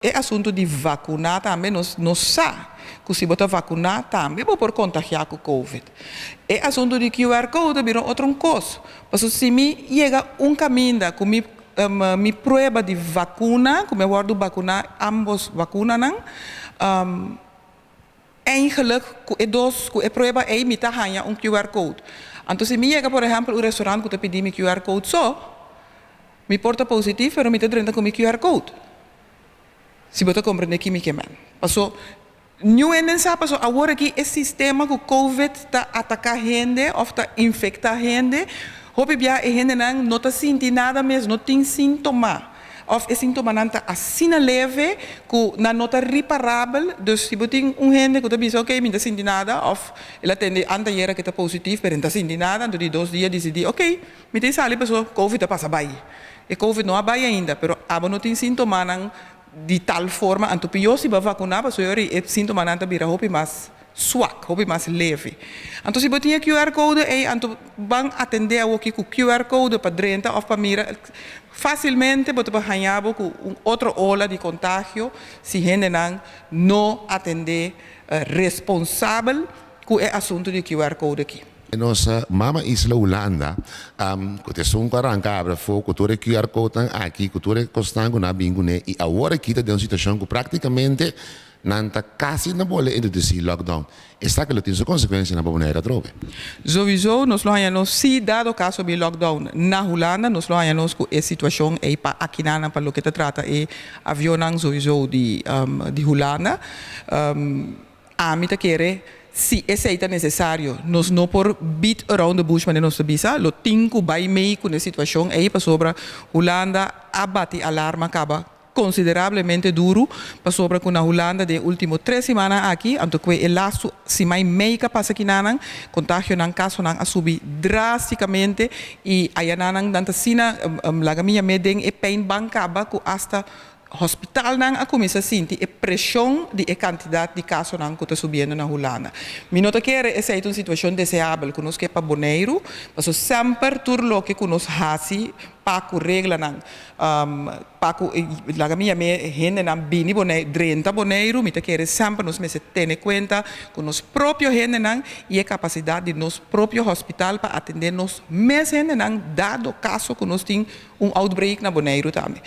É assunto de vacinar também, nós sabemos que se você vacinar também, pode contagiar com o Covid. É assunto de QR Code, virou outra coisa. Mas se me chega caminho, que me prova de vacuna, que me guardo vacinar, ambos vacunas, eigenlijk, que prova é imitar QR Code. Então, se me chega, por exemplo, o restaurante que pedi meu QR Code só, me porta positivo, mas me dentro com meu QR Code. Se você compreende que me queimam. Passou, não é nem sabe, passou agora que esse sistema que o Covid está atacando gente, ou está infectando gente, hope bia a gente não está sentindo nada mesmo, não tem sintoma. Of é sintoma não está assim leve, que não está reparável, dus se você tem gente que está dizendo, ok, não está sentindo nada, ou ela tem anteira que está positivo, mas não está sentindo nada, então de 2 dias decidi, ok, me tem sali, pessoa, Covid passa bem. E Covid não vai ainda, mas aba não tem sintoma não de tal forma, então pior se vai vacinar, porque o sintoma não está roupa mais suave, roupa mais leve. Então se você tem QR Code, então vão atender o que o QR Code para dentro ou para mirar, facilmente você vai ganhar com outra ola de contágio se a gente não atender responsável com o assunto de QR Code aqui. Nossa mama isla Holanda, que é um carranca abra fogo, que QR Code aqui, que constango na bingune, e agora aqui está uma situação que praticamente não está quase na bola introduzir lockdown. Está que tem consequências na boneira trove. Sowieso, nós ganhamos, se dado caso de lockdown na Holanda, nós ganhamos com a situação é para aqui na para o que trata é avião sowieso de Holanda. A mim querer se esse é necessário, nós não por beat around the bush, mas nós sabemos, lo tinco vai meio com a situação aí para sobre Holanda abate alarma acaba consideravelmente duro para sobre com a Holanda de último 3 semanas aqui, então que o laço se mais meio que passa aqui na contágio na caso na subir drasticamente e aí na tanta sina laga minha medem e pain bancaba com hasta hospital nang a começa a sentir a pressão de a quantidade de casos nang que está subindo na Holanda. Me nota que essa é uma situação desejável que nós que para boneiro, mas sempre turlo que nós hasi para a regra nang para a minha gente nang bini boneiro, 30 boneiro, me que sempre nós me se ter conta com nós próprio gente nang e a capacidade de nós próprio hospital para atender nós mesmo gente nang dado caso que nós tem outbreak na boneiro também.